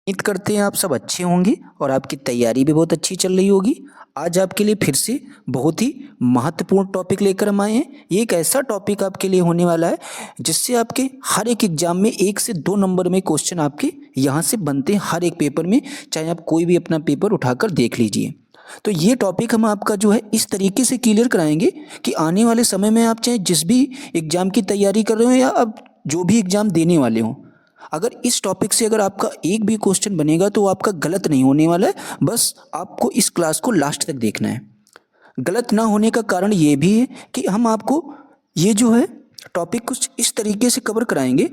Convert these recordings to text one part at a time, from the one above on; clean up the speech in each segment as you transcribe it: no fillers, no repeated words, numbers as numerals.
उम्मीद करते हैं आप सब अच्छे होंगे और आपकी तैयारी भी बहुत अच्छी चल रही होगी। आज आपके लिए फिर से बहुत ही महत्वपूर्ण टॉपिक लेकर हम आए हैं। ये एक ऐसा टॉपिक आपके लिए होने वाला है जिससे आपके हर एक एग्जाम में 1 से 2 नंबर में क्वेश्चन आपके यहाँ से बनते हैं हर एक पेपर में, चाहे आप कोई भी अपना पेपर उठाकर देख लीजिए। तो ये टॉपिक हम आपका जो है इस तरीके से क्लियर कराएंगे कि आने वाले समय में आप चाहे जिस भी एग्जाम की तैयारी कर रहे हो या अब जो भी एग्जाम देने वाले हों, अगर इस टॉपिक से अगर आपका एक भी क्वेश्चन बनेगा तो वो आपका गलत नहीं होने वाला है। बस आपको इस क्लास को लास्ट तक देखना है। गलत ना होने का कारण ये भी है कि हम आपको ये जो है टॉपिक कुछ इस तरीके से कवर कराएंगे।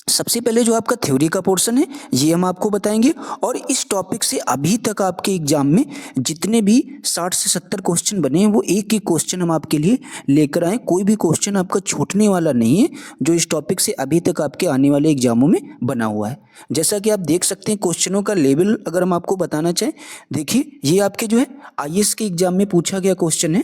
सबसे पहले जो आपका थ्योरी का पोर्शन है ये हम आपको बताएंगे और इस टॉपिक से अभी तक आपके एग्जाम में जितने भी 60 से 70 क्वेश्चन बने हैं वो एक एक क्वेश्चन हम आपके लिए लेकर आए। कोई भी क्वेश्चन आपका छूटने वाला नहीं है जो इस टॉपिक से अभी तक आपके आने वाले एग्जामों में बना हुआ है। जैसा कि आप देख सकते हैं क्वेश्चनों का लेवल अगर हम आपको बताना चाहें, देखिए ये आपके जो है आईएएस के एग्जाम में पूछा गया क्वेश्चन है।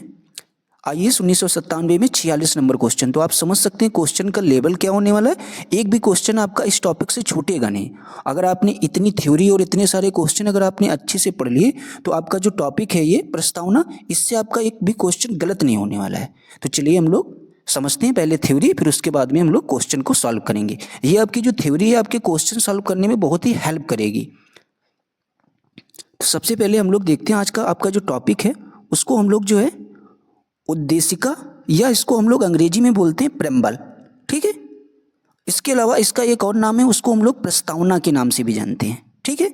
आईएएस 1997 में 46 नंबर क्वेश्चन। तो आप समझ सकते हैं क्वेश्चन का लेवल क्या होने वाला है। एक भी क्वेश्चन आपका इस टॉपिक से छूटेगा नहीं। अगर आपने इतनी थ्योरी और इतने सारे क्वेश्चन अगर आपने अच्छे से पढ़ लिए तो आपका जो टॉपिक है ये प्रस्तावना, इससे आपका एक भी क्वेश्चन गलत नहीं होने वाला है। तो चलिए हम लोग समझते हैं पहले थ्योरी, फिर उसके बाद में हम लोग क्वेश्चन को सॉल्व करेंगे। ये आपकी जो थ्योरी है आपके क्वेश्चन सॉल्व करने में बहुत ही हेल्प करेगी। तो सबसे पहले हम लोग देखते हैं आज का आपका जो टॉपिक है उसको हम लोग जो है उद्देशिका, या इसको हम लोग अंग्रेजी में बोलते हैं प्रेम्बल, ठीक है। इसके अलावा इसका एक और नाम है, उसको हम लोग प्रस्तावना के नाम से भी जानते हैं, ठीक है।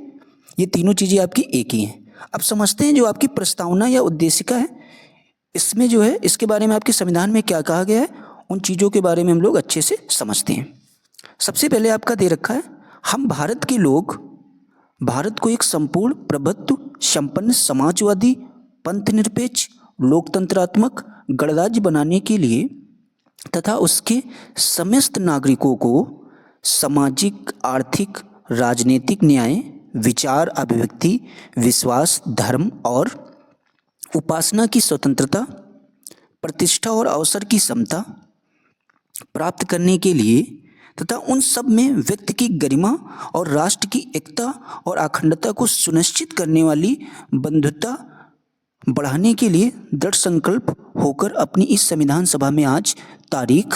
ये तीनों चीज़ें आपकी एक ही हैं। अब समझते हैं जो आपकी प्रस्तावना या उद्देशिका है, इसमें जो है इसके बारे में आपके संविधान में क्या कहा गया है, उन चीज़ों के बारे में हम लोग अच्छे से समझते हैं। सबसे पहले आपका दे रखा है, हम भारत के लोग भारत को एक संपूर्ण प्रभुत्व संपन्न समाजवादी पंथनिरपेक्ष लोकतंत्रात्मक गणराज्य बनाने के लिए तथा उसके समस्त नागरिकों को सामाजिक, आर्थिक, राजनीतिक न्याय, विचार अभिव्यक्ति, विश्वास, धर्म और उपासना की स्वतंत्रता, प्रतिष्ठा और अवसर की समता प्राप्त करने के लिए तथा उन सब में व्यक्ति की गरिमा और राष्ट्र की एकता और अखंडता को सुनिश्चित करने वाली बंधुता बढ़ाने के लिए दृढ़ संकल्प होकर अपनी इस संविधान सभा में आज तारीख,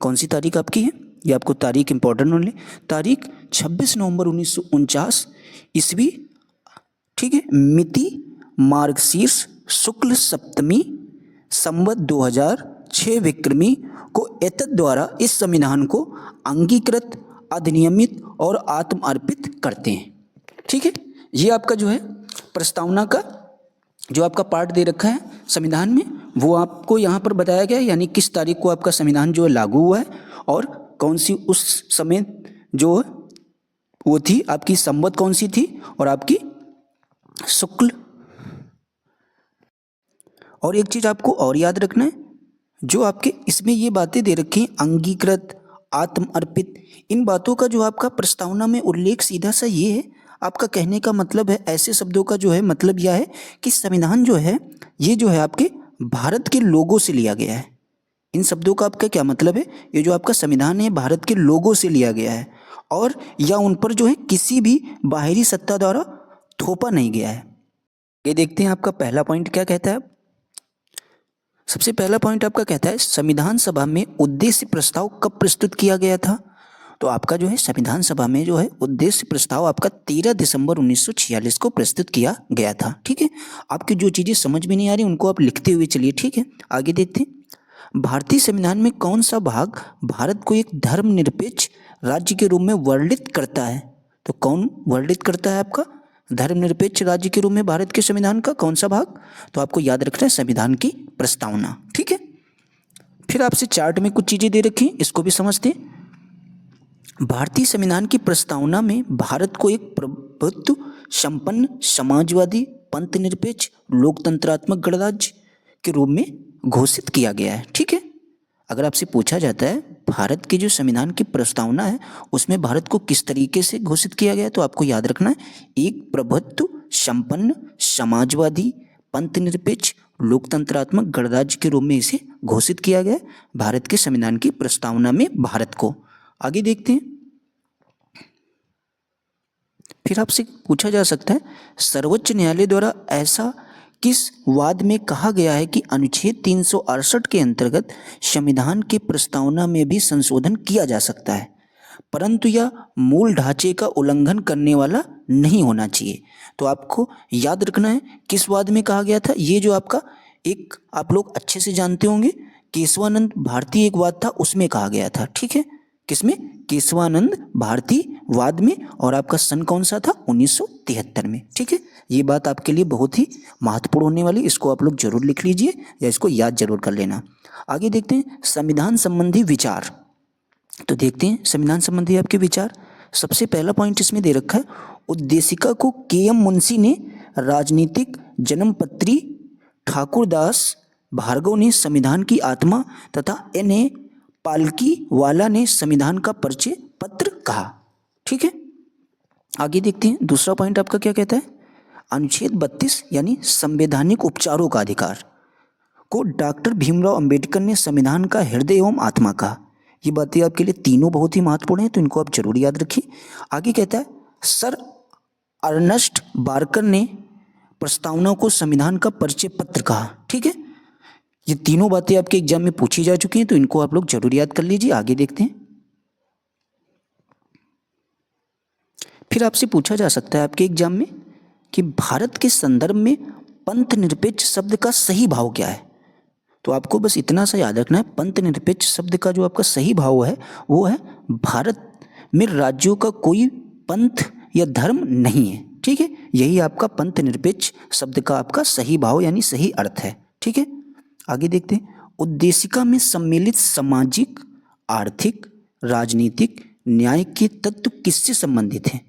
कौन सी तारीख आपकी है, ये आपको तारीख इंपॉर्टेंट होने, तारीख 26 नवंबर 1949 ईस्वी, ठीक है, मिति मार्गशीर्ष शुक्ल सप्तमी संवत 2006 विक्रमी को एतद द्वारा इस संविधान को अंगीकृत, अधिनियमित और आत्म अर्पित करते हैं, ठीक है। ये आपका जो है प्रस्तावना का जो आपका पार्ट दे रखा है संविधान में, वो आपको यहाँ पर बताया गया है, यानी किस तारीख को आपका संविधान जो है लागू हुआ है और कौन सी उस समय जो वो थी आपकी संवत कौन सी थी और आपकी शुक्ल। और एक चीज़ आपको और याद रखना है, जो आपके इसमें ये बातें दे रखी हैं अंगीकृत, आत्म अर्पित, इन बातों का जो आपका प्रस्तावना में उल्लेख सीधा सा ये है, आपका कहने का मतलब है, ऐसे शब्दों का जो है मतलब यह है कि संविधान जो है ये जो है आपके भारत के लोगों से लिया गया है। इन शब्दों का आपका क्या मतलब है, ये जो आपका संविधान है भारत के लोगों से लिया गया है और या उन पर जो है किसी भी बाहरी सत्ता द्वारा थोपा नहीं गया है। ये देखते हैं आपका पहला पॉइंट क्या कहता है। सबसे पहला पॉइंट आपका कहता है संविधान सभा में उद्देश्य प्रस्ताव कब प्रस्तुत किया गया था। तो आपका जो है संविधान सभा में जो है उद्देश्य प्रस्ताव आपका 13 दिसंबर 1946 को प्रस्तुत किया गया था, ठीक है। आपकी जो चीज़ें समझ में नहीं आ रही उनको आप लिखते हुए चलिए, ठीक है। आगे देखते हैं, भारतीय संविधान में कौन सा भाग भारत को एक धर्मनिरपेक्ष राज्य के रूप में वर्णित करता है। तो कौन वर्णित करता है आपका धर्मनिरपेक्ष राज्य के रूप में भारत के संविधान का कौन सा भाग, तो आपको याद रखना है संविधान की प्रस्तावना, ठीक है। फिर आपसे चार्ट में कुछ चीज़ें दे रखी हैं, इसको भी समझते हैं। भारतीय संविधान की प्रस्तावना में भारत को एक प्रभुत्व संपन्न समाजवादी पंथनिरपेक्ष लोकतंत्रात्मक गणराज्य के रूप में घोषित किया गया है, ठीक है। अगर आपसे पूछा जाता है भारत के जो संविधान की प्रस्तावना है उसमें भारत को किस तरीके से घोषित किया गया है, तो आपको याद रखना है एक प्रभुत्व संपन्न समाजवादी पंथनिरपेक्ष लोकतंत्रात्मक गणराज्य के रूप में इसे घोषित किया गया है भारत के संविधान की प्रस्तावना में भारत को। आगे देखते हैं, फिर आपसे पूछा जा सकता है सर्वोच्च न्यायालय द्वारा ऐसा किस वाद में कहा गया है कि अनुच्छेद 368 के अंतर्गत संविधान के प्रस्तावना में भी संशोधन किया जा सकता है, परंतु यह मूल ढांचे का उल्लंघन करने वाला नहीं होना चाहिए। तो आपको याद रखना है किस वाद में कहा गया था। ये जो आपका एक आप लोग अच्छे से जानते होंगे, केशवानंद भारती एक वाद था, उसमें कहा गया था। ठीक है, किसमें? केशवानंद भारती वाद में। और आपका सन कौन सा था? 1973 में। ठीक है, ये बात आपके लिए बहुत ही महत्वपूर्ण होने वाली, इसको आप लोग जरूर लिख लीजिए या इसको याद जरूर कर लेना। आगे देखते हैं संविधान संबंधी विचार। तो देखते हैं संविधान संबंधी आपके विचार। सबसे पहला पॉइंट इसमें दे रखा है, उद्देशिका को के.एम. मुंशी ने राजनीतिक जन्मपत्री, ठाकुरदास भार्गव ने संविधान की आत्मा तथा N.A. पालकीवाला ने संविधान का परिचय पत्र कहा। ठीक है, आगे देखते हैं दूसरा पॉइंट आपका क्या कहता है। अनुच्छेद 32 यानी संवैधानिक उपचारों का अधिकार को डॉक्टर भीमराव अंबेडकर ने संविधान का हृदय एवं आत्मा कहा। ये बातें आपके लिए तीनों बहुत ही महत्वपूर्ण हैं, तो इनको आप जरूर याद रखिए। आगे कहता है सर अर्नस्ट बार्कर ने प्रस्तावना को संविधान का परिचय पत्र कहा। ठीक है, ये तीनों बातें आपके एग्जाम में पूछी जा चुकी हैं, तो इनको आप लोग जरूर याद कर लीजिए। आगे देखते हैं, फिर आपसे पूछा जा सकता है आपके एग्जाम में कि भारत के संदर्भ में पंथ निरपेक्ष शब्द का सही भाव क्या है। तो आपको बस इतना सा याद रखना है, पंथ निरपेक्ष शब्द का जो आपका सही भाव है वो है भारत में राज्यों का कोई पंथ या धर्म नहीं है। ठीक है, यही आपका पंथ निरपेक्ष शब्द का आपका सही भाव यानी सही अर्थ है। ठीक है, आगे देखते हैं उद्देशिका में सम्मिलित सामाजिक, आर्थिक, राजनीतिक न्याय के तत्व किससे संबंधित हैं।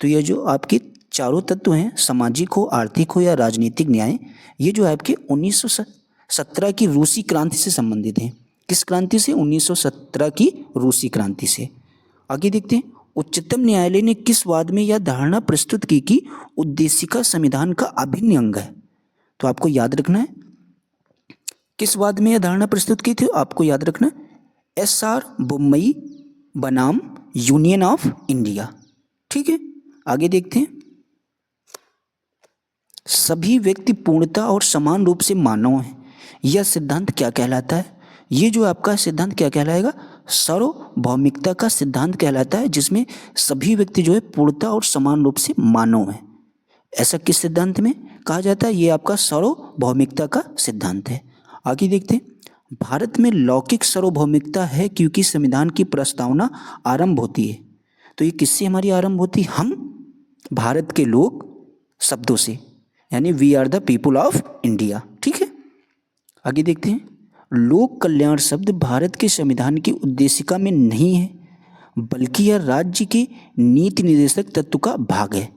तो ये जो आपके चारों तत्व हैं, सामाजिक हो, आर्थिक हो या राजनीतिक न्याय, ये जो आपके 1917 की रूसी क्रांति से संबंधित हैं। किस क्रांति से? 1917 की रूसी क्रांति से। आगे देखते हैं उच्चतम न्यायालय ने किस वाद में यह धारणा प्रस्तुत की कि उद्देशिका संविधान का अभिन्न अंग है। तो आपको याद रखना है किस वाद में यह धारणा प्रस्तुत की थी। आपको याद रखना है SR बोम्मई बनाम यूनियन ऑफ इंडिया। ठीक है, आगे देखते हैं सभी व्यक्ति पूर्णता और समान रूप से मानव हैं। यह सिद्धांत क्या कहलाता है? ये जो आपका सिद्धांत क्या कहलाएगा? सार्वभौमिकता का सिद्धांत कहलाता है, जिसमें सभी व्यक्ति जो है पूर्णता और समान रूप से मानव हैं। ऐसा किस सिद्धांत में कहा जाता है? ये आपका सार्वभौमिकता का सिद्धांत है। आगे देखते हैं भारत में लौकिक सार्वभौमिकता है क्योंकि संविधान की प्रस्तावना आरंभ होती है। तो ये किससे हमारी आरंभ होती है? हम भारत के लोग शब्दों से, यानी we are the people of India. ठीक है, आगे देखते हैं लोक कल्याण शब्द भारत के संविधान की उद्देशिका में नहीं है, बल्कि यह राज्य के नीति निर्देशक तत्व का भाग है।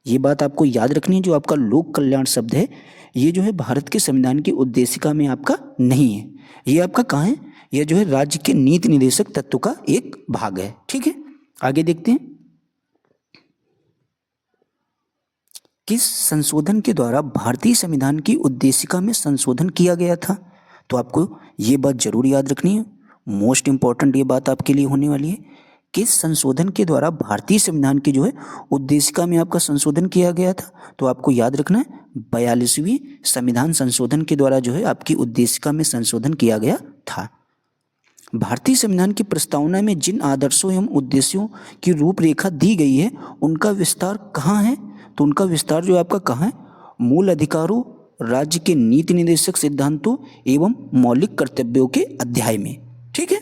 ये बात आपको याद रखनी है। जो आपका लोक कल्याण शब्द है ये जो है भारत के संविधान की उद्देशिका में आपका नहीं है, ये आपका कहाँ है? यह जो है राज्य के नीति निर्देशक तत्व का एक भाग है। ठीक है, आगे देखते हैं किस संशोधन के द्वारा भारतीय संविधान की उद्देशिका में संशोधन किया गया था। तो आपको ये बात जरूर याद रखनी है, मोस्ट इंपॉर्टेंट ये बात आपके लिए होने वाली है। किस संशोधन के द्वारा भारतीय संविधान की जो है उद्देशिका में आपका संशोधन किया गया था। तो आपको याद रखना है 42वीं संविधान संशोधन के द्वारा जो है आपकी उद्देशिका में संशोधन किया गया था। भारतीय संविधान की प्रस्तावना में जिन आदर्शों एवं उद्देश्यों की रूपरेखा दी गई है उनका विस्तार कहाँ है। तो उनका विस्तार जो आपका कहाँ है? मूल अधिकारों, राज्य के नीति निर्देशक सिद्धांतों एवं मौलिक कर्तव्यों के अध्याय में। ठीक है,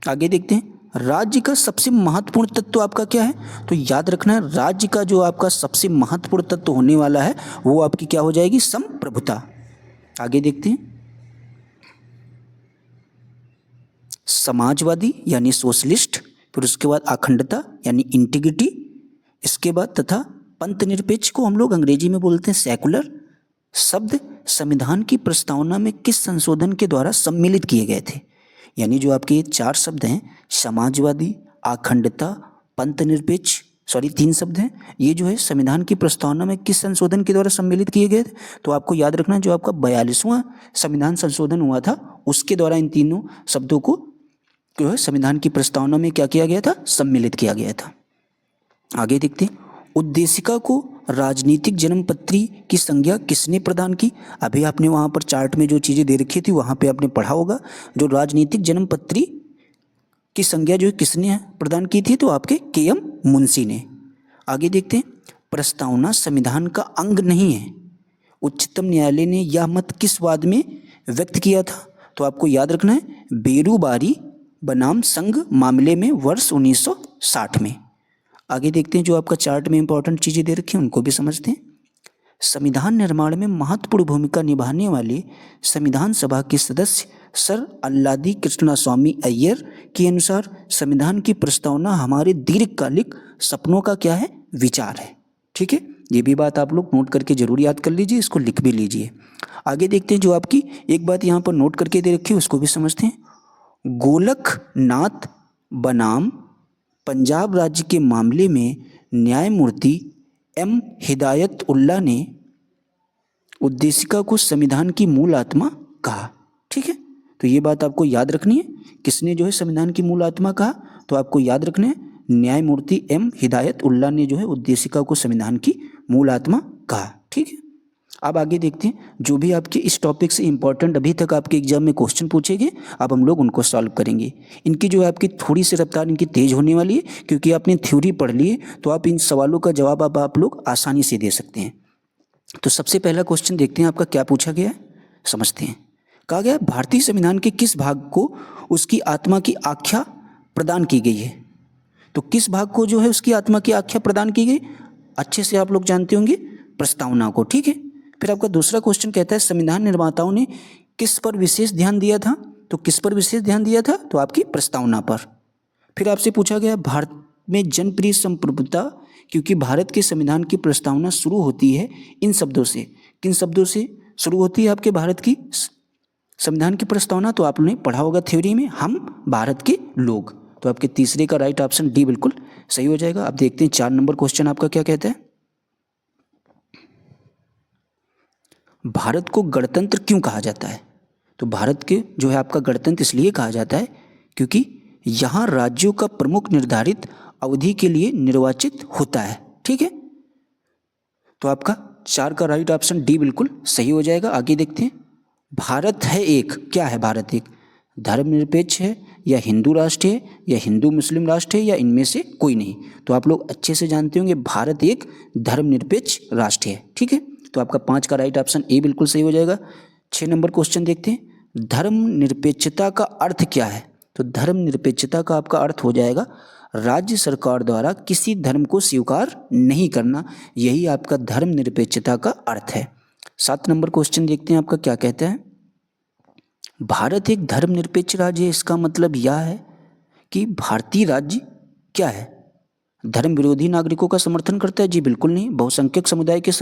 आगे देखते हैं राज्य का सबसे महत्वपूर्ण तत्व आपका क्या है। तो याद रखना है राज्य का जो आपका सबसे महत्वपूर्ण तत्व होने वाला है वो आपकी क्या हो जाएगी? संप्रभुता। आगे देखते हैं समाजवादी यानी सोशलिस्ट, फिर उसके बाद अखंडता यानी इंटीग्रिटी, इसके बाद तथा पंथ निरपेक्ष को हम लोग अंग्रेजी में बोलते हैं सेकुलर शब्द संविधान की प्रस्तावना में किस संशोधन के द्वारा सम्मिलित किए गए थे। यानी जो आपके ये चार शब्द हैं समाजवादी, अखंडता, पंथ निरपेक्ष, 3 शब्द हैं, ये जो है संविधान की प्रस्तावना में किस संशोधन के द्वारा सम्मिलित किए गए थे। तो आपको याद रखना जो आपका 42वां संविधान संशोधन हुआ था उसके द्वारा इन तीनों शब्दों को जो है संविधान की प्रस्तावना में क्या किया गया था? सम्मिलित किया गया था। आगे देखते हैं उद्देशिका को राजनीतिक जन्मपत्री की संज्ञा किसने प्रदान की? अभी आपने वहाँ पर चार्ट में जो चीज़ें दे रखी थी वहाँ पे आपने पढ़ा होगा, जो राजनीतिक जन्मपत्री की संज्ञा जो है किसने प्रदान की थी? तो आपके के.एम. मुंशी ने। आगे देखते हैं, प्रस्तावना संविधान का अंग नहीं है, उच्चतम न्यायालय ने यह मत किस वाद में व्यक्त किया था? तो आपको याद रखना है, बेरूबारी बनाम संघ मामले में वर्ष 1960 में। आगे देखते हैं, जो आपका चार्ट में इंपॉर्टेंट चीज़ें दे रखी हैं उनको भी समझते हैं। संविधान निर्माण में महत्वपूर्ण भूमिका निभाने वाले संविधान सभा के सदस्य सर अल्लादी कृष्णास्वामी अय्यर के अनुसार संविधान की प्रस्तावना हमारे दीर्घकालिक सपनों का क्या है? विचार है। ठीक है, ये भी बात आप लोग नोट करके जरूर याद कर लीजिए, इसको लिख भी लीजिए। आगे देखते हैं, जो आपकी एक बात यहाँ पर नोट करके दे रखी है उसको भी समझते हैं। गोलकनाथ बनाम पंजाब राज्य के मामले में न्यायमूर्ति एम हिदायत उल्लाह ने उद्देशिका को संविधान की मूल आत्मा कहा। ठीक है, तो ये बात आपको याद रखनी है, किसने जो है संविधान की मूल आत्मा कहा? तो आपको याद रखना है, न्यायमूर्ति एम हिदायत उल्लाह ने जो है उद्देशिका को संविधान की मूल आत्मा कहा। ठीक है, अब आगे देखते हैं, जो भी आपके इस टॉपिक से इंपॉर्टेंट अभी तक आपके एग्जाम में क्वेश्चन पूछे गए, अब हम लोग उनको सॉल्व करेंगे। इनकी जो है आपकी थोड़ी सी रफ्तार इनकी तेज होने वाली है, क्योंकि आपने थ्योरी पढ़ ली है, तो आप इन सवालों का जवाब अब आप लोग आसानी से दे सकते हैं। तो सबसे पहला क्वेश्चन देखते हैं आपका क्या पूछा गया है, समझते हैं। कहा गया, भारतीय संविधान के किस भाग को उसकी आत्मा की आख्या प्रदान की गई है? तो किस भाग को जो है उसकी आत्मा की आख्या प्रदान की गई? अच्छे से आप लोग जानते होंगे, प्रस्तावना को। ठीक है, फिर आपका दूसरा क्वेश्चन कहता है, संविधान निर्माताओं ने किस पर विशेष ध्यान दिया था? तो किस पर विशेष ध्यान दिया था? तो आपकी प्रस्तावना पर। फिर आपसे पूछा गया, भारत में जनप्रिय संप्रभुता, क्योंकि भारत के संविधान की प्रस्तावना शुरू होती है इन शब्दों से। किन शब्दों से शुरू होती है आपके भारत की संविधान की प्रस्तावना? तो आपने पढ़ा होगा थ्योरी में, हम भारत के लोग। तो आपके तीसरे का राइट ऑप्शन डी बिल्कुल सही हो जाएगा। अब देखते हैं 4 नंबर क्वेश्चन आपका क्या कहता है। भारत को गणतंत्र क्यों कहा जाता है? तो भारत के जो है आपका गणतंत्र इसलिए कहा जाता है क्योंकि यहाँ राज्यों का प्रमुख निर्धारित अवधि के लिए निर्वाचित होता है। ठीक है, तो आपका 4 का राइट ऑप्शन डी बिल्कुल सही हो जाएगा। आगे देखते हैं, भारत है एक, क्या है भारत? एक धर्मनिरपेक्ष है, या हिंदू राष्ट्र है, या हिंदू मुस्लिम राष्ट्र है, या इनमें से कोई नहीं? तो आप लोग अच्छे से जानते होंगे, भारत एक धर्मनिरपेक्ष राष्ट्र है। ठीक है, तो आपका 5 का राइट ऑप्शन ए बिल्कुल सही हो जाएगा। 6 नंबर क्वेश्चन देखते हैं, धर्मनिरपेक्षता का अर्थ क्या है? तो धर्मनिरपेक्षता का आपका अर्थ हो जाएगा राज्य सरकार द्वारा किसी धर्म को स्वीकार नहीं करना, यही आपका धर्मनिरपेक्षता का अर्थ है। 7 नंबर क्वेश्चन देखते हैं आपका क्या कहता है, भारत एक धर्मनिरपेक्ष राज्य है, इसका मतलब यह है कि भारतीय राज्य क्या है? धर्म विरोधी नागरिकों का समर्थन करता है? जी बिल्कुल नहीं। बहुसंख्यक समुदाय के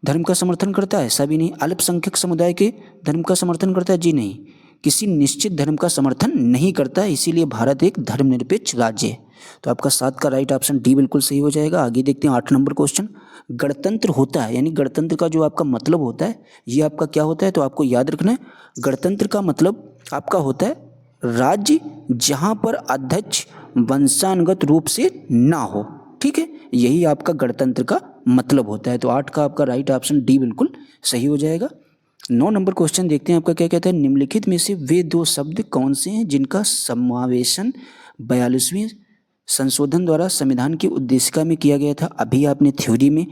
धर्म का समर्थन करता है? ऐसा भी नहीं। अल्पसंख्यक समुदाय के धर्म का समर्थन करता है? जी नहीं। किसी निश्चित धर्म का समर्थन नहीं करता है, इसीलिए भारत एक धर्मनिरपेक्ष राज्य है। तो आपका 7 का राइट ऑप्शन डी बिल्कुल सही हो जाएगा। आगे देखते हैं 8 नंबर क्वेश्चन, गणतंत्र होता है, यानी गणतंत्र का जो आपका मतलब होता है ये आपका क्या होता है? तो आपको याद रखना है, गणतंत्र का मतलब आपका होता है राज्य जहाँ पर अध्यक्ष वंशानुगत रूप से ना हो। ठीक है, यही आपका गणतंत्र का मतलब होता है। तो 8 का आपका राइट ऑप्शन डी बिल्कुल सही हो जाएगा। 9 नंबर क्वेश्चन देखते हैं आपका क्या कहता है, निम्नलिखित में से वे 2 शब्द कौन से हैं जिनका समावेशन 42वें संशोधन द्वारा संविधान की उद्देशिका में किया गया था? अभी आपने थ्योरी में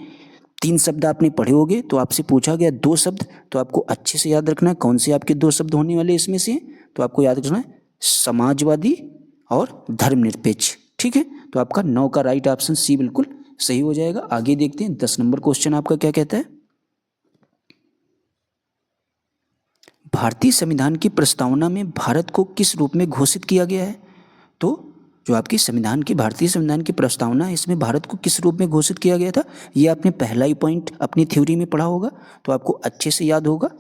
3 शब्द आपने पढ़े होंगे, तो आपसे पूछा गया 2 शब्द, तो आपको अच्छे से याद रखना है कौन से आपके 2 शब्द होने वाले इसमें से। तो आपको याद रखना है समाजवादी और धर्मनिरपेक्ष। ठीक है, तो आपका 9 का राइट ऑप्शन सी बिल्कुल सही हो जाएगा। आगे देखते हैं 10 नंबर क्वेश्चन आपका क्या कहता है, भारतीय संविधान की प्रस्तावना में भारत को किस रूप में घोषित किया गया है? तो जो आपकी संविधान की भारतीय संविधान की प्रस्तावना है इसमें भारत को किस रूप में घोषित किया गया था? ये आपने पहला ही पॉइंट अपनी थ्योरी में पढ़ा होगा, तो आपको अच्छे से याद होगा,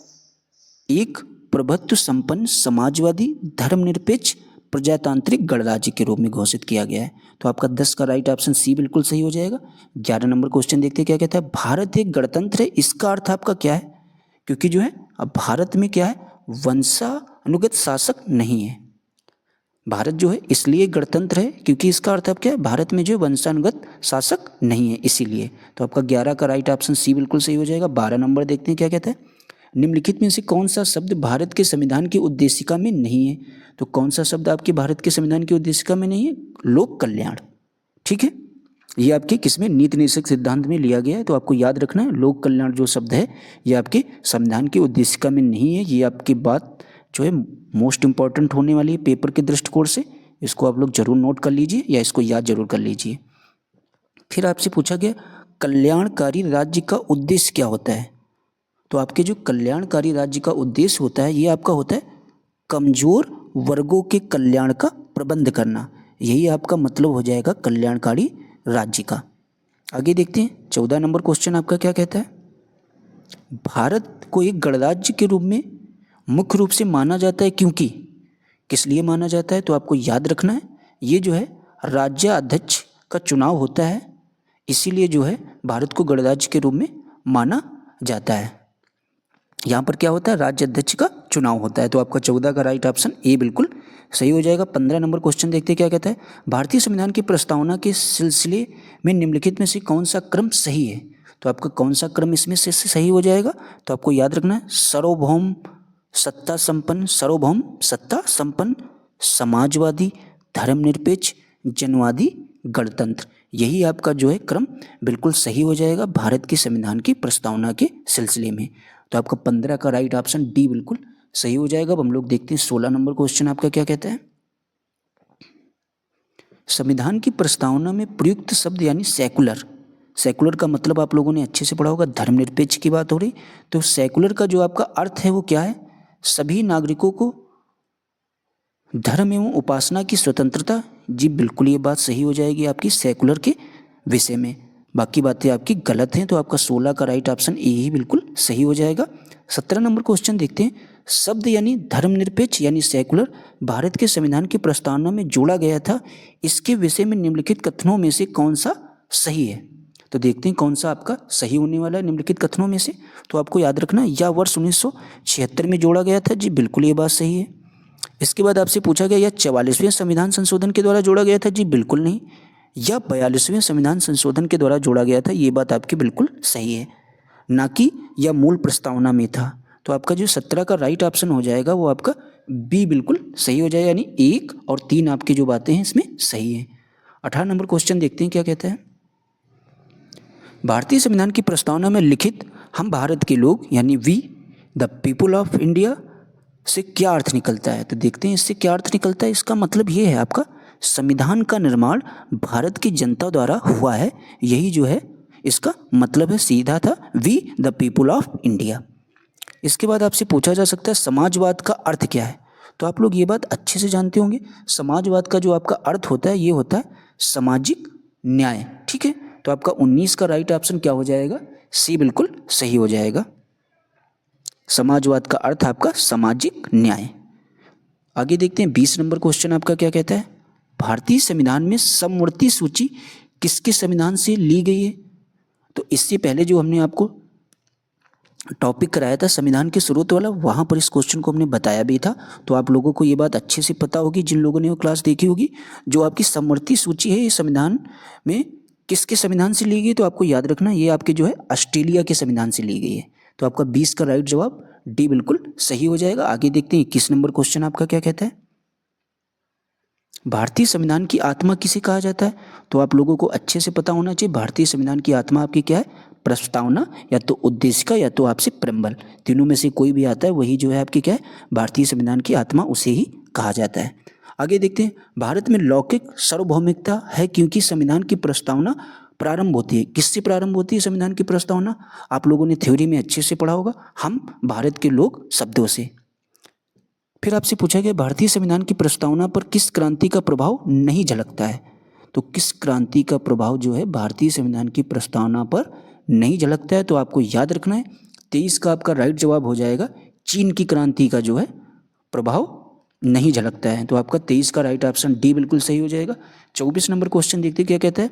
एक प्रभुत्व संपन्न समाजवादी धर्मनिरपेक्ष प्रजातांत्रिक गणराज्य के रूप में घोषित किया गया है। तो आपका 10 का राइट ऑप्शन सी बिल्कुल सही हो जाएगा। 11 नंबर क्वेश्चन देखते हैं क्या कहता है, भारत एक गणतंत्र है, इसका अर्थ आपका क्या है? क्योंकि जो है अब भारत में क्या है, वंशानुगत शासक नहीं है, भारत जो है इसलिए गणतंत्र है क्योंकि इसका अर्थ अब क्या है, भारत में जो वंशानुगत शासक नहीं है इसीलिए। तो आपका 11 का राइट ऑप्शन सी बिल्कुल सही हो जाएगा। 12 नंबर देखते हैं क्या कहता है, निम्नलिखित में से कौन सा शब्द भारत के संविधान की उद्देशिका में नहीं है। तो कौन सा शब्द आपके भारत के संविधान की उद्देशिका में नहीं है, लोक कल्याण। ठीक है, ये आपके किसमें, नीति निषेध सिद्धांत में लिया गया है। तो आपको याद रखना है लोक कल्याण जो शब्द है ये आपके संविधान की उद्देशिका में नहीं है। ये आपकी बात जो है मोस्ट इंपॉर्टेंट होने वाली है पेपर के दृष्टिकोण से, इसको आप लोग जरूर नोट कर लीजिए या इसको याद जरूर कर लीजिए। फिर आपसे पूछा गया कल्याणकारी राज्य का उद्देश्य क्या होता है। तो आपके जो कल्याणकारी राज्य का उद्देश्य होता है ये आपका होता है कमजोर वर्गों के कल्याण का प्रबंध करना, यही आपका मतलब हो जाएगा कल्याणकारी राज्य का। आगे देखते हैं 14 नंबर क्वेश्चन आपका क्या कहता है, भारत को एक गणराज्य के रूप में मुख्य रूप से माना जाता है क्योंकि, किस लिए माना जाता है। तो आपको याद रखना है ये जो है राज्याध्यक्ष का चुनाव होता है, इसीलिए जो है भारत को गणराज्य के रूप में माना जाता है। यहाँ पर क्या होता है, राज्य अध्यक्ष का चुनाव होता है। तो आपका 14 का राइट ऑप्शन ए बिल्कुल सही हो जाएगा। 15 नंबर क्वेश्चन देखते हैं क्या कहता है, भारतीय संविधान की प्रस्तावना के सिलसिले में निम्नलिखित में से कौन सा क्रम सही है। तो आपका कौन सा क्रम इसमें से सही हो जाएगा। तो आपको याद रखना है सार्वभौम सत्ता संपन्न समाजवादी धर्मनिरपेक्ष जनवादी गणतंत्र, यही आपका जो है क्रम बिल्कुल सही हो जाएगा भारत के संविधान की प्रस्तावना के सिलसिले में। तो आपका 15 का राइट ऑप्शन डी बिल्कुल सही हो जाएगा। अब हम लोग देखते हैं 16 नंबर क्वेश्चन आपका क्या कहता है, संविधान की प्रस्तावना में प्रयुक्त शब्द यानी सेकुलर का मतलब आप लोगों ने अच्छे से पढ़ा होगा, धर्मनिरपेक्ष की बात हो रही। तो सेकुलर का जो आपका अर्थ है वो क्या है, सभी नागरिकों को धर्म एवं उपासना की स्वतंत्रता। जी बिल्कुल ये बात सही हो जाएगी आपकी सेकुलर के विषय में, बाकी बातें आपकी गलत हैं। तो आपका 16 का राइट ऑप्शन ए ही बिल्कुल सही हो जाएगा। 17 नंबर क्वेश्चन देखते हैं, शब्द यानी धर्मनिरपेक्ष यानी सेकुलर भारत के संविधान की प्रस्तावना में जोड़ा गया था, इसके विषय में निम्नलिखित कथनों में से कौन सा सही है। तो देखते हैं कौन सा आपका सही होने वाला है निम्नलिखित कथनों में से। तो आपको याद रखना यह वर्ष 1976 में जोड़ा गया था। जी बिल्कुल ये बात सही है। इसके बाद आपसे पूछा गया यह 44वें संविधान संशोधन के द्वारा जोड़ा गया था। जी बिल्कुल नहीं, यह 42वें संविधान संशोधन के द्वारा जोड़ा गया था। ये बात आपकी बिल्कुल सही है, ना कि यह मूल प्रस्तावना में था। तो आपका जो 17 का राइट ऑप्शन हो जाएगा वो आपका बी बिल्कुल सही हो जाएगा, यानी 1 और 3 आपकी जो बातें हैं इसमें सही है। 18 नंबर क्वेश्चन देखते हैं क्या कहता है, भारतीय संविधान की प्रस्तावना में लिखित हम भारत के लोग यानी we the people of India से क्या अर्थ निकलता है। तो देखते हैं इससे क्या अर्थ निकलता है। इसका मतलब ये है आपका संविधान का निर्माण भारत की जनता द्वारा हुआ है, यही जो है इसका मतलब है, सीधा था we the people of India. इसके बाद आपसे पूछा जा सकता है समाजवाद का अर्थ क्या है। तो आप लोग ये बात अच्छे से जानते होंगे, समाजवाद का जो आपका अर्थ होता है ये होता है सामाजिक न्याय। ठीक है, तो आपका 19 का राइट ऑप्शन क्या हो जाएगा, सी बिल्कुल सही हो जाएगा। समाजवाद का अर्थ आपका सामाजिक न्याय। आगे देखते हैं 20 नंबर क्वेश्चन आपका क्या कहता है, भारतीय संविधान में समवर्ती सूची किसके संविधान से ली गई है। तो इससे पहले जो हमने आपको टॉपिक कराया था संविधान के स्रोत वाला, वहाँ पर इस क्वेश्चन को हमने बताया भी था। तो आप लोगों को ये बात अच्छे से पता होगी जिन लोगों ने वो क्लास देखी होगी। जो आपकी समवर्ती सूची है ये संविधान में किसके संविधान से ली गई। तो आपको याद रखना ये आपके जो है ऑस्ट्रेलिया के संविधान से ली गई है। तो आपका 20 का राइट जवाब डी बिल्कुल सही हो जाएगा। आगे देखते हैं 21 नंबर क्वेश्चन आपका क्या कहता है, भारतीय संविधान की आत्मा किसे कहा जाता है। तो आप लोगों को अच्छे से पता होना चाहिए भारतीय संविधान की आत्मा आपकी क्या है, प्रस्तावना या तो उद्देशिका या तो आपसे प्रेम्बल, तीनों में से कोई भी आता है वही जो है आपकी क्या है भारतीय संविधान की आत्मा, उसे ही कहा जाता है। आगे देखते हैं, भारत में लौकिक सार्वभौमिकता है क्योंकि संविधान की प्रस्तावना प्रारंभ होती है। किससे प्रारंभ होती है संविधान की प्रस्तावना, आप लोगों ने थ्योरी में अच्छे से पढ़ा होगा, हम भारत के लोग शब्दों से। फिर आपसे पूछा गया भारतीय संविधान की प्रस्तावना पर किस क्रांति का प्रभाव नहीं झलकता है। तो किस क्रांति का प्रभाव जो है भारतीय संविधान की प्रस्तावना पर नहीं झलकता है। तो आपको याद रखना है 23 का आपका राइट जवाब हो जाएगा, चीन की क्रांति का जो है प्रभाव नहीं झलकता है। तो आपका 23 का राइट ऑप्शन डी बिल्कुल सही हो जाएगा। 24 नंबर क्वेश्चन देखते क्या कहता है,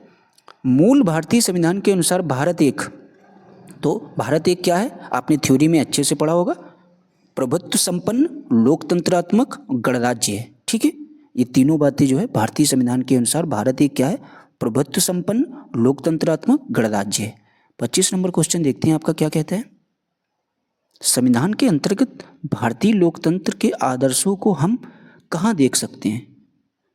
मूल भारतीय संविधान के अनुसार भारत एक, तो भारत एक क्या है आपने थ्योरी में अच्छे से पढ़ा होगा, प्रभुत्व संपन्न लोकतंत्रात्मक गणराज्य है। ठीक है, ये तीनों बातें जो है भारतीय संविधान के अनुसार भारत एक क्या है, प्रभुत्व संपन्न लोकतंत्रात्मक गणराज्य है। 25 नंबर क्वेश्चन देखते हैं आपका क्या कहता है। संविधान के अंतर्गत भारतीय लोकतंत्र के आदर्शों को हम कहाँ देख सकते हैं?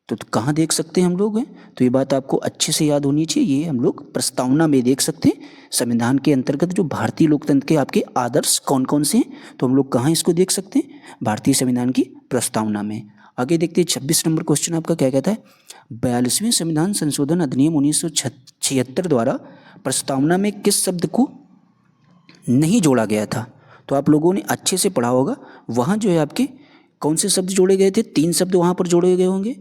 तो कहाँ देख सकते हैं हम लोग हैं, तो ये बात आपको अच्छे से याद होनी चाहिए। ये हम लोग प्रस्तावना में देख सकते हैं। संविधान के अंतर्गत जो भारतीय लोकतंत्र के आपके आदर्श कौन कौन से हैं, तो हम लोग कहाँ इसको देख सकते हैं, भारतीय संविधान की प्रस्तावना में। आगे देखते हैं 26 नंबर क्वेश्चन आपका क्या कहता है। 42वें संविधान संशोधन अधिनियम 1976 द्वारा प्रस्तावना में किस शब्द को नहीं जोड़ा गया था? तो आप लोगों ने अच्छे से पढ़ा होगा, वहाँ जो है आपके कौन से शब्द जोड़े गए थे, 3 शब्द वहाँ पर जोड़े गए होंगे।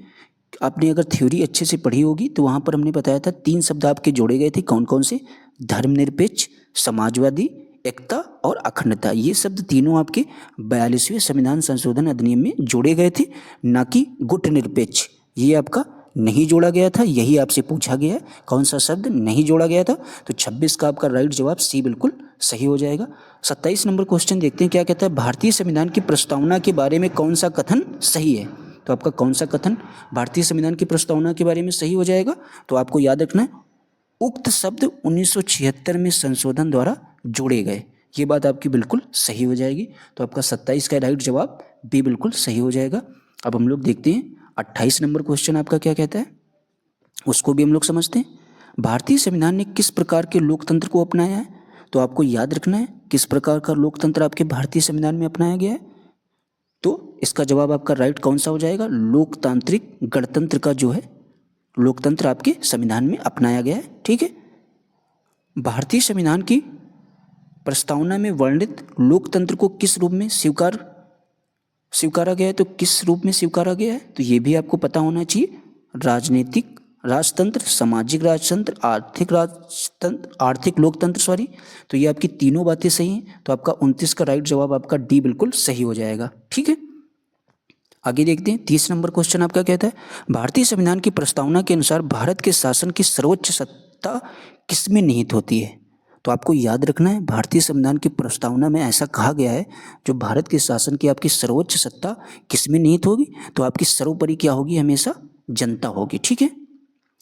आपने अगर थ्योरी अच्छे से पढ़ी होगी तो वहाँ पर हमने बताया था 3 शब्द आपके जोड़े गए थे, कौन कौन से, धर्मनिरपेक्ष, समाजवादी, एकता और अखंडता। ये शब्द तीनों आपके 42वें संविधान संशोधन अधिनियम में जोड़े गए थे, ना कि गुटनिरपेक्ष। ये आपका नहीं जोड़ा गया था, यही आपसे पूछा गया है कौन सा शब्द नहीं जोड़ा गया था। तो 26 का आपका राइट जवाब सी बिल्कुल सही हो जाएगा। 27 नंबर क्वेश्चन देखते हैं क्या कहता है। भारतीय संविधान की प्रस्तावना के बारे में कौन सा कथन सही है? तो आपका कौन सा कथन भारतीय संविधान की प्रस्तावना के बारे में सही हो जाएगा? तो आपको याद रखना है, उक्त शब्द 1976 में संशोधन द्वारा जोड़े गए। ये बात आपकी बिल्कुल सही हो जाएगी। तो आपका 27 का राइट जवाब बी बिल्कुल सही हो जाएगा। अब हम लोग देखते हैं 28 नंबर क्वेश्चन आपका क्या कहता है, उसको भी हम लोग समझते हैं। भारतीय संविधान ने किस प्रकार के लोकतंत्र को अपनाया है? तो आपको याद रखना है किस प्रकार का लोकतंत्र आपके भारतीय संविधान में अपनाया गया है। तो इसका जवाब आपका राइट कौन सा हो जाएगा, लोकतांत्रिक गणतंत्र का जो है लोकतंत्र आपके संविधान में अपनाया गया है। ठीक है, भारतीय संविधान की प्रस्तावना में वर्णित लोकतंत्र को किस रूप में स्वीकारा गया है? तो किस रूप में स्वीकारा गया है, तो ये भी आपको पता होना चाहिए। राजनीतिक राजतंत्र, सामाजिक राजतंत्र, आर्थिक लोकतंत्र, तो ये आपकी तीनों बातें सही हैं। तो आपका 29 का राइट जवाब आपका डी बिल्कुल सही हो जाएगा। ठीक है, आगे देखते हैं 30 नंबर क्वेश्चन आपका कहता है, भारतीय संविधान की प्रस्तावना के अनुसार भारत के शासन की सर्वोच्च सत्ता किसमें निहित होती है? तो आपको याद रखना है, भारतीय संविधान की प्रस्तावना में ऐसा कहा गया है जो भारत के शासन की आपकी सर्वोच्च सत्ता किसमें निहित होगी? तो आपकी सर्वोपरि क्या होगी, हमेशा जनता होगी। ठीक है,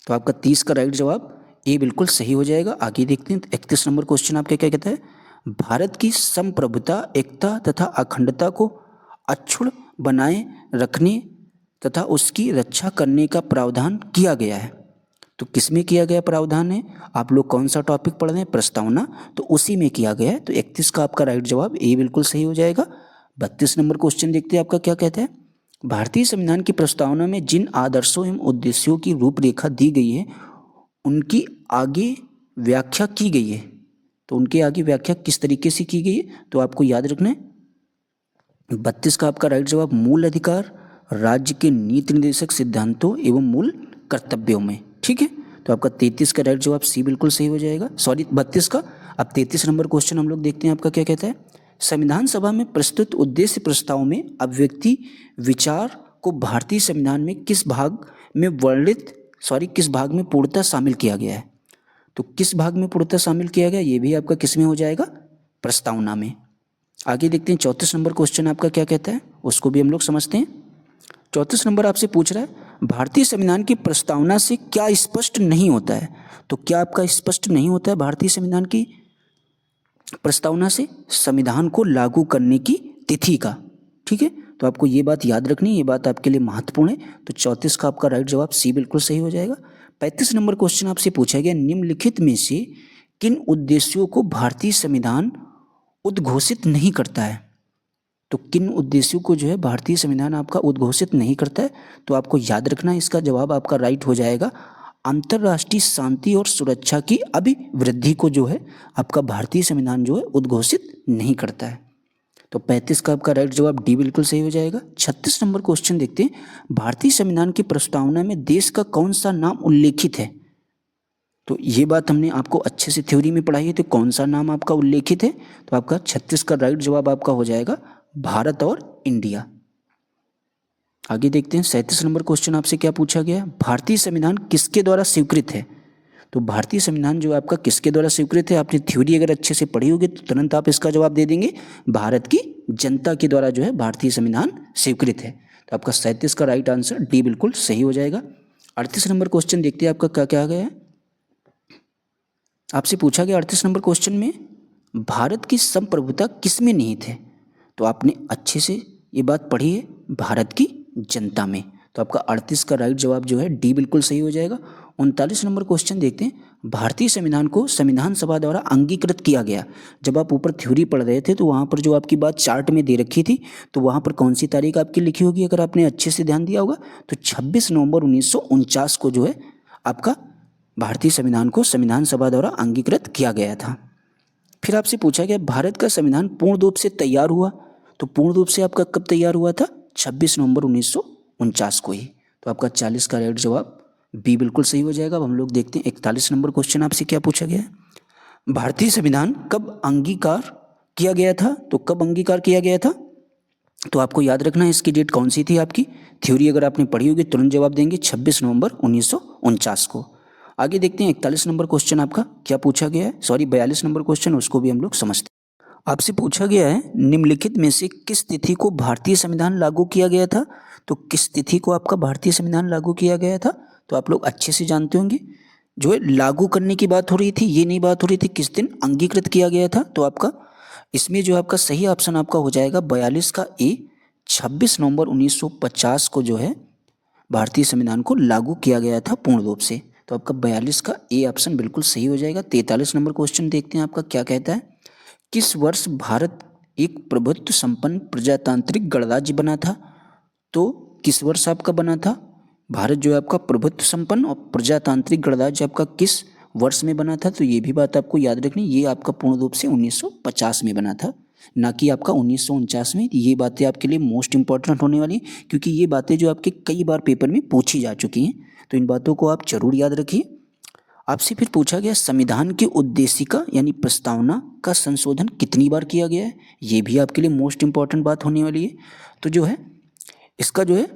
तो आपका 30 का राइट जवाब ए बिल्कुल सही हो जाएगा। आगे देखते हैं 31 नंबर क्वेश्चन आपका क्या कहता है, भारत की संप्रभुता, एकता तथा अखंडता को अक्षुण्ण बनाए रखने तथा उसकी रक्षा करने का प्रावधान किया गया है। तो किसमें किया गया प्रावधान है? आप लोग कौन सा टॉपिक पढ़ रहे हैं, प्रस्तावना, तो उसी में किया गया है। तो 31 का आपका राइट जवाब ए बिल्कुल सही हो जाएगा। 32 नंबर क्वेश्चन देखते हैं आपका क्या कहता है, भारतीय संविधान की प्रस्तावना में जिन आदर्शों एवं उद्देश्यों की रूपरेखा दी गई है उनकी आगे व्याख्या की गई है। तो उनके आगे व्याख्या किस तरीके से की गई है? तो आपको याद रखना है 32 का आपका राइट जवाब मूल अधिकार, राज्य के नीति निर्देशक सिद्धांतों एवं मूल कर्तव्यों में। ठीक है, तो आपका 33 का राइट जवाब सी बिल्कुल सही हो जाएगा, 32 का। अब 33 नंबर क्वेश्चन हम लोग देखते हैं आपका क्या कहता है, संविधान सभा में प्रस्तुत उद्देश्य प्रस्ताव में अभिव्यक्ति विचार को भारतीय संविधान में किस भाग में पूर्णतः शामिल किया गया है? तो किस भाग में पूर्णतः शामिल किया गया, ये भी आपका किस में हो जाएगा, प्रस्तावना में। आगे देखते हैं 34 नंबर क्वेश्चन आपका क्या कहता है, उसको भी हम लोग समझते हैं। 34 नंबर आपसे पूछ रहा है, भारतीय संविधान की प्रस्तावना से क्या स्पष्ट नहीं होता है? तो क्या आपका स्पष्ट नहीं होता है भारतीय संविधान की प्रस्तावना से? संविधान को लागू करने की तिथि का। ठीक है, तो आपको ये बात याद रखनी है, ये बात आपके लिए महत्वपूर्ण है। तो 34 का आपका राइट जवाब सी बिल्कुल सही हो जाएगा। 35 नंबर क्वेश्चन आपसे पूछा गया, निम्नलिखित में से किन उद्देश्यों को भारतीय संविधान उद्घोषित नहीं करता है? तो किन उद्देश्यों को जो है भारतीय संविधान आपका उद्घोषित नहीं करता है? तो आपको याद रखना है, इसका जवाब आपका राइट हो जाएगा, अंतर्राष्ट्रीय शांति और सुरक्षा की अभिवृद्धि को जो है आपका भारतीय संविधान जो है उद्घोषित नहीं करता है। तो 35 का आपका राइट जवाब डी बिल्कुल सही हो जाएगा। 36 नंबर क्वेश्चन देखते हैं, भारतीय संविधान की प्रस्तावना में देश का कौन सा नाम उल्लेखित है? तो ये बात हमने आपको अच्छे से थ्योरी में पढ़ाई है, तो कौन सा नाम आपका उल्लेखित है? तो आपका 36 का राइट जवाब आपका हो जाएगा भारत और इंडिया। आगे देखते हैं 37 नंबर क्वेश्चन आपसे क्या पूछा गया, भारतीय संविधान किसके द्वारा स्वीकृत है? तो भारतीय संविधान जो आपका किसके द्वारा स्वीकृत है? आपने थ्योरी अगर अच्छे से पढ़ी होगी तो तुरंत आप इसका जवाब दे देंगे, भारत की जनता के द्वारा जो है भारतीय संविधान स्वीकृत है। तो आपका 37 का राइट आंसर डी बिल्कुल सही हो जाएगा। 38 नंबर क्वेश्चन देखते हैं आपका क्या क्या आ गया है। आपसे पूछा गया 38 नंबर क्वेश्चन में भारत की संप्रभुता किसमें निहित है। तो आपने अच्छे से ये बात पढ़ी है, भारत की जनता में। तो आपका 38 का राइट जवाब जो है डी बिल्कुल सही हो जाएगा। 39 नंबर क्वेश्चन देखते हैं, भारतीय संविधान को संविधान सभा द्वारा अंगीकृत किया गया। जब आप ऊपर थ्योरी पढ़ रहे थे तो वहाँ पर जो आपकी बात चार्ट में दे रखी थी, तो वहाँ पर कौन सी तारीख आपकी लिखी होगी, अगर आपने अच्छे से ध्यान दिया होगा तो 26 नवंबर 1949 को जो है आपका भारतीय संविधान को संविधान सभा द्वारा अंगीकृत किया गया था। फिर आपसे पूछा गया भारत का संविधान पूर्ण रूप से तैयार हुआ। तो पूर्ण रूप से आपका कब तैयार हुआ था, 26 नवंबर 1949 को ही। तो आपका 40 का राइट जवाब बी बिल्कुल सही हो जाएगा। अब हम लोग देखते हैं 41 नंबर क्वेश्चन आपसे क्या पूछा गया है। भारतीय संविधान कब अंगीकार किया गया था। तो कब अंगीकार किया गया था, तो आपको याद रखना है इसकी डेट कौन सी थी। आपकी थ्योरी अगर आपने पढ़ी होगी तुरंत जवाब देंगे 26 नवंबर 1949 को। आगे देखते हैं 41 नंबर क्वेश्चन आपका क्या पूछा गया है, सॉरी 42 नंबर क्वेश्चन, उसको भी हम लोग समझते हैं। आपसे पूछा गया है निम्नलिखित में से किस तिथि को भारतीय संविधान लागू किया गया था। तो किस तिथि को आपका भारतीय संविधान लागू किया गया था, तो आप लोग अच्छे से जानते होंगे। जो है लागू करने की बात हो रही थी, ये नहीं बात हो रही थी किस दिन अंगीकृत किया गया था। तो आपका इसमें जो आपका सही ऑप्शन आपका हो जाएगा 42 का ए, 26 नवंबर 1950 को जो है भारतीय संविधान को लागू किया गया था पूर्ण रूप से। तो आपका 42 का ए ऑप्शन बिल्कुल सही हो जाएगा। 43 नंबर क्वेश्चन देखते हैं आपका क्या कहता है। किस वर्ष भारत एक प्रभुत्व संपन्न प्रजातांत्रिक गणराज्य बना था। तो किस वर्ष आपका बना था, भारत जो है आपका प्रभुत्व संपन्न और प्रजातांत्रिक गणराज्य आपका किस वर्ष में बना था। तो ये भी बात आपको याद रखनी, ये आपका पूर्ण रूप से 1950 में बना था, ना कि आपका 1949 में। ये बातें आपके लिए मोस्ट इंपॉर्टेंट होने वाली, क्योंकि ये बातें जो आपके कई बार पेपर में पूछी जा चुकी हैं, तो इन बातों को आप जरूर याद रखिए। आपसे फिर पूछा गया संविधान की उद्देशिका यानी प्रस्तावना का संशोधन कितनी बार किया गया है। ये भी आपके लिए मोस्ट इंपॉर्टेंट बात होने वाली है। तो जो है इसका जो है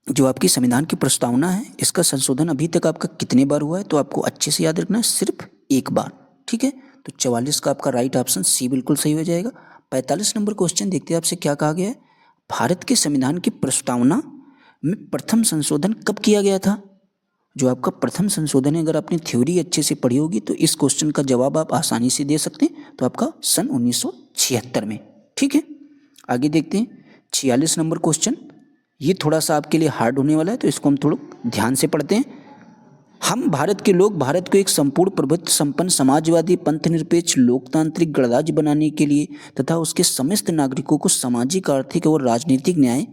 जो आपकी संविधान की प्रस्तावना है, इसका संशोधन अभी तक आपका कितने बार हुआ है, तो आपको अच्छे से याद रखना है सिर्फ एक बार। ठीक है, तो 44 का आपका राइट ऑप्शन सी बिल्कुल सही हो जाएगा। 45 नंबर क्वेश्चन देखते हैं आपसे क्या कहा गया है। भारत के संविधान की प्रस्तावना में प्रथम संशोधन कब किया गया था। जो आपका प्रथम संशोधन है, अगर आपने थ्योरी अच्छे से पढ़ी होगी तो इस क्वेश्चन का जवाब आप आसानी से दे सकते हैं। तो आपका सन 1976 में। ठीक है, आगे देखते हैं 46 नंबर क्वेश्चन। ये थोड़ा सा आपके लिए हार्ड होने वाला है, तो इसको हम थोड़ा ध्यान से पढ़ते हैं। हम भारत के लोग भारत को एक संपूर्ण प्रभुत्व संपन्न समाजवादी पंथनिरपेक्ष लोकतांत्रिक गणराज्य बनाने के लिए तथा उसके समस्त नागरिकों को सामाजिक आर्थिक और राजनीतिक न्याय,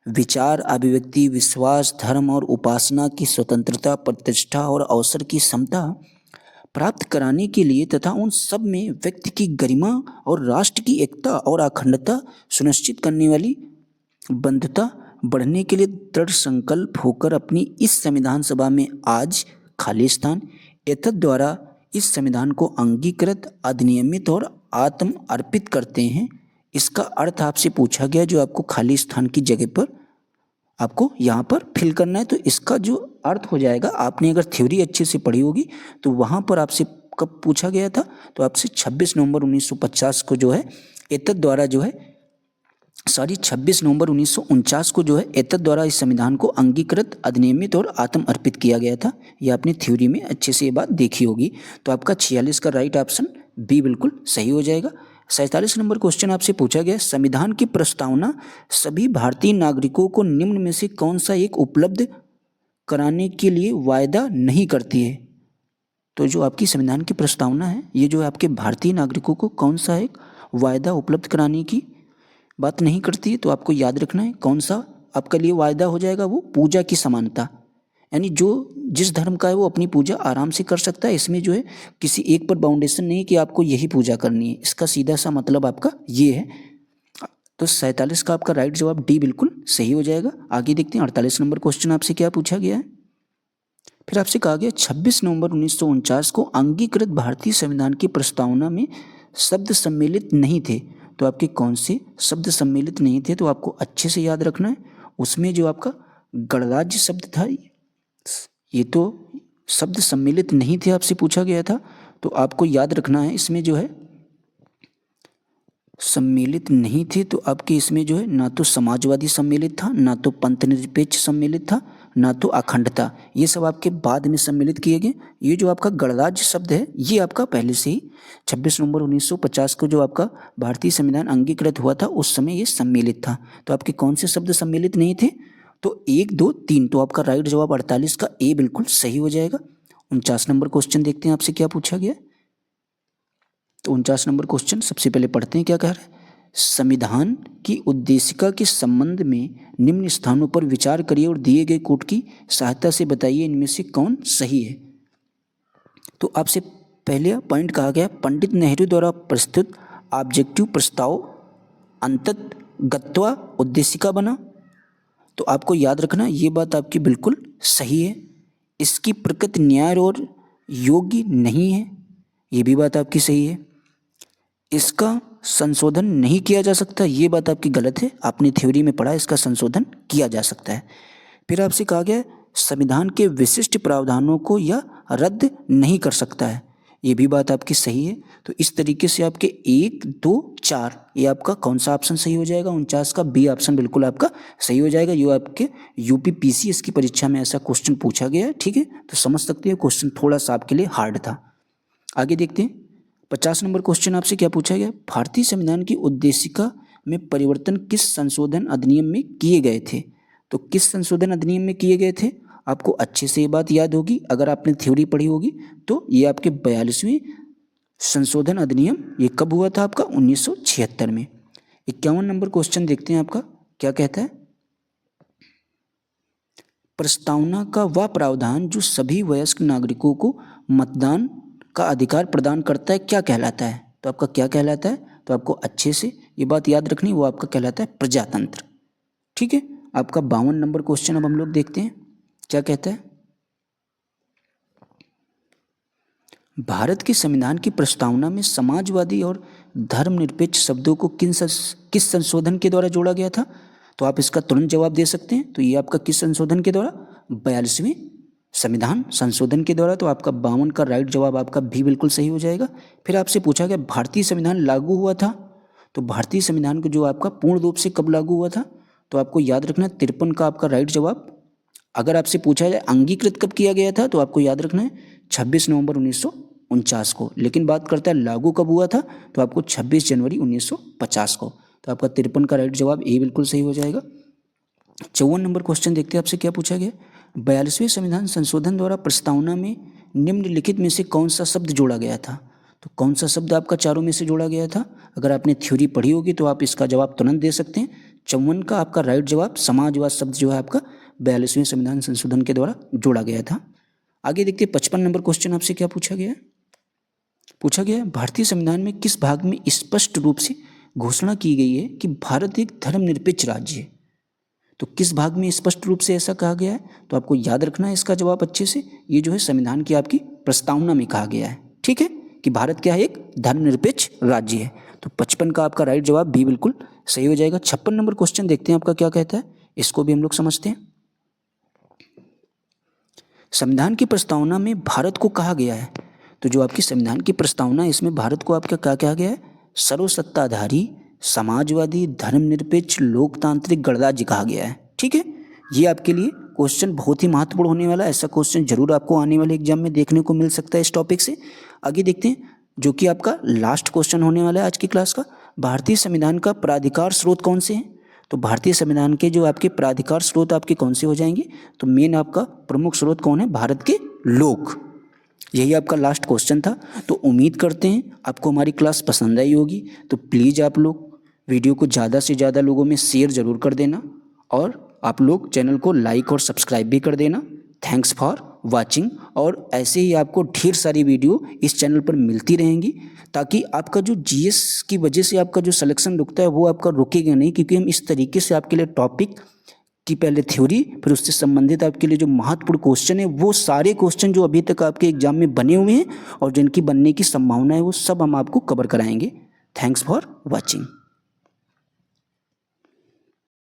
विचार अभिव्यक्ति विश्वास धर्म और उपासना की स्वतंत्रता प्रतिष्ठा और अवसर की समता प्राप्त कराने के लिए तथा उन सब में व्यक्ति की गरिमा और राष्ट्र की एकता और अखंडता सुनिश्चित करने वाली बंधुता बढ़ने के लिए दृढ़ संकल्प होकर अपनी इस संविधान सभा में आज खालिस्तान एतद द्वारा इस संविधान को अंगीकृत अधिनियमित और आत्म अर्पित करते हैं। इसका अर्थ आपसे पूछा गया, जो आपको खालिस्तान की जगह पर आपको यहाँ पर फिल करना है। तो इसका जो अर्थ हो जाएगा, आपने अगर थ्योरी अच्छे से पढ़ी होगी तो वहाँ पर आपसे कब पूछा गया था, तो आपसे 26 नवंबर 1950 को जो है एतद द्वारा जो है 26 नवंबर 1949 को जो है एतद द्वारा इस संविधान को अंगीकृत अधिनियमित और आत्म अर्पित किया गया था। ये आपने थ्योरी में अच्छे से ये बात देखी होगी। तो आपका 46 का राइट ऑप्शन बी बिल्कुल सही हो जाएगा। 47 नंबर क्वेश्चन आपसे पूछा गया, संविधान की प्रस्तावना सभी भारतीय नागरिकों को निम्न में से कौन सा एक उपलब्ध कराने के लिए वायदा नहीं करती है। तो जो आपकी संविधान की प्रस्तावना है, ये जो आपके भारतीय नागरिकों को कौन सा एक वायदा उपलब्ध कराने की बात नहीं करती है। तो आपको याद रखना है कौन सा आपके लिए वायदा हो जाएगा, वो पूजा की समानता, यानी जो जिस धर्म का है वो अपनी पूजा आराम से कर सकता है। इसमें जो है किसी एक पर बाउंडेशन नहीं कि आपको यही पूजा करनी है, इसका सीधा सा मतलब आपका ये है। तो 47 का आपका राइट जवाब डी बिल्कुल सही हो जाएगा। आगे देखते हैं 48 नंबर क्वेश्चन आपसे क्या पूछा गया है। फिर आपसे कहा गया 26 नवंबर 1949 को अंगीकृत भारतीय संविधान की प्रस्तावना में शब्द सम्मिलित नहीं थे। तो आपके कौन से शब्द सम्मिलित नहीं थे, तो आपको अच्छे से याद रखना है। उसमें जो आपका गणराज्य शब्द था, ये तो शब्द सम्मिलित नहीं थे, आपसे पूछा गया था। तो आपको याद रखना है इसमें जो है सम्मिलित नहीं थे, तो आपके इसमें जो है ना तो समाजवादी सम्मिलित था, ना तो पंथनिरपेक्ष सम्मिलित था, ना तो अखंडता, ये सब आपके बाद में सम्मिलित किए गए। ये जो आपका गणराज्य शब्द है ये आपका पहले से ही 26 नवंबर 1950 को जो आपका भारतीय संविधान अंगीकृत हुआ था उस समय ये सम्मिलित था। तो आपके कौन से शब्द सम्मिलित नहीं थे? तो 1, 2, 3, तो आपका राइट जवाब 48 का ए बिल्कुल सही हो जाएगा। 49 नंबर क्वेश्चन देखते हैं आपसे क्या पूछा गया। तो 49 नंबर क्वेश्चन सबसे पहले पढ़ते हैं क्या कह रहा है। संविधान की उद्देशिका के संबंध में निम्न स्थानों पर विचार करिए और दिए गए कोट की सहायता से बताइए इनमें से कौन सही है। तो आपसे पहले पॉइंट कहा गया पंडित नेहरू द्वारा प्रस्तुत ऑब्जेक्टिव प्रस्ताव अंततगत्वा उद्देशिका बना। तो आपको याद रखना ये बात आपकी बिल्कुल सही है। इसकी प्रकृति न्याय और योग्य नहीं है, ये भी बात आपकी सही है। इसका संशोधन नहीं किया जा सकता, ये बात आपकी गलत है। आपने थ्योरी में पढ़ा इसका संशोधन किया जा सकता है। फिर आपसे कहा गया संविधान के विशिष्ट प्रावधानों को यह रद्द नहीं कर सकता है, ये भी बात आपकी सही है। तो इस तरीके से आपके 1, 2, 4 ये आपका कौन सा ऑप्शन सही हो जाएगा? 49 का बी ऑप्शन बिल्कुल आपका सही हो जाएगा। ये आपके यूपीपीसीएस की परीक्षा में ऐसा क्वेश्चन पूछा गया है, ठीक है। तो समझ सकते हैं क्वेश्चन थोड़ा सा आपके लिए हार्ड था। आगे देखते हैं 50 नंबर क्वेश्चन आपसे क्या पूछा गया। भारतीय संविधान की उद्देशिका में परिवर्तन किस संशोधन अधिनियम में किए गए थे? तो किस संशोधन अधिनियम में किए गए थे? आपको अच्छे से ये बात याद होगी अगर आपने थ्योरी पढ़ी होगी। तो ये आपके 42वें संशोधन अधिनियम ये कब हुआ था? आपका 1976 में। 51 नंबर क्वेश्चन देखते हैं आपका क्या कहता है। प्रस्तावना का वह प्रावधान जो सभी वयस्क नागरिकों को मतदान का अधिकार प्रदान करता है क्या कहलाता है? तो आपका क्या कहलाता है? तो आपको अच्छे से ये बात याद रखनी, वो आपका कहलाता है प्रजातंत्र, ठीक है। आपका 52 नंबर क्वेश्चन अब हम लोग देखते हैं क्या कहता है। भारत के संविधान की प्रस्तावना में समाजवादी और धर्मनिरपेक्ष शब्दों को किस संशोधन के द्वारा जोड़ा गया था? तो आप इसका तुरंत जवाब दे सकते हैं। तो ये आपका किस संशोधन के द्वारा? 42वें संविधान संशोधन के द्वारा। तो आपका 52 का राइट जवाब आपका भी बिल्कुल सही हो जाएगा। फिर आपसे पूछा गया भारतीय संविधान लागू हुआ था, तो भारतीय संविधान को जो आपका पूर्ण रूप से कब लागू हुआ था? तो आपको याद रखना 53 का आपका राइट जवाब। अगर आपसे पूछा जाए अंगीकृत कब किया गया था, तो आपको याद रखना है 26 नवंबर 1949 को। लेकिन बात करता है लागू कब हुआ था, तो आपको 26 जनवरी 1950 को। तो आपका 53 का राइट जवाब ए बिल्कुल सही हो जाएगा। 54 नंबर क्वेश्चन देखते हैं आपसे क्या पूछा गया। 42वें संविधान संशोधन द्वारा प्रस्तावना में निम्नलिखित में से कौन सा शब्द जोड़ा गया था? तो कौन सा शब्द आपका चारों में से जोड़ा गया था? अगर आपने थ्योरी पढ़ी होगी तो आप इसका जवाब तुरंत दे सकते हैं। 54 का आपका राइट जवाब समाजवाद शब्द जो है आपका 42वें संविधान संशोधन के द्वारा जोड़ा गया था। आगे देखते हैं 55 नंबर क्वेश्चन आपसे क्या पूछा गया है। पूछा गया भारतीय संविधान में किस भाग में स्पष्ट रूप से घोषणा की गई है कि भारत एक धर्मनिरपेक्ष राज्य है? तो किस भाग में स्पष्ट रूप से ऐसा कहा गया है? तो आपको याद रखना है इसका जवाब अच्छे से। ये जो है संविधान की आपकी प्रस्तावना में कहा गया है, ठीक है, कि भारत क्या है? एक धर्मनिरपेक्ष राज्य है। तो 55 का आपका राइट जवाब भी बिल्कुल सही हो जाएगा। 56 नंबर क्वेश्चन देखते हैं आपका क्या कहता है, इसको भी हम लोग समझते हैं। संविधान की प्रस्तावना में भारत को कहा गया है, तो जो आपकी संविधान की प्रस्तावना है इसमें भारत को आपका क्या कहा गया है? सर्वसत्ताधारी, समाजवादी, धर्मनिरपेक्ष, लोकतांत्रिक गणराज्य कहा गया है, ठीक है। ये आपके लिए क्वेश्चन बहुत ही महत्वपूर्ण होने वाला है। ऐसा क्वेश्चन जरूर आपको आने वाले एग्जाम में देखने को मिल सकता है इस टॉपिक से। आगे देखते हैं जो कि आपका लास्ट क्वेश्चन होने वाला है आज की क्लास का। भारतीय संविधान का प्राधिकार स्रोत कौन से हैं? तो भारतीय संविधान के जो आपके प्राधिकार स्रोत आपके कौन से हो जाएंगे? तो मेन आपका प्रमुख स्रोत कौन है? भारत के लोग। यही आपका लास्ट क्वेश्चन था। तो उम्मीद करते हैं आपको हमारी क्लास पसंद आई होगी। तो प्लीज़ आप लोग वीडियो को ज़्यादा से ज़्यादा लोगों में शेयर ज़रूर कर देना और आप लोग चैनल को लाइक और सब्सक्राइब भी कर देना। Thanks for watching. और ऐसे ही आपको ढेर सारी वीडियो इस चैनल पर मिलती रहेंगी ताकि आपका जो जीएस की वजह से आपका जो सिलेक्शन रुकता है वो आपका रुकेगा नहीं, क्योंकि हम इस तरीके से आपके लिए टॉपिक की पहले थ्योरी फिर उससे संबंधित आपके लिए जो महत्वपूर्ण क्वेश्चन है वो सारे क्वेश्चन जो अभी तक आपके एग्जाम में बने हुए हैं और जिनकी बनने की संभावना है वो सब हम आपको कवर कराएंगे। Thanks for watching.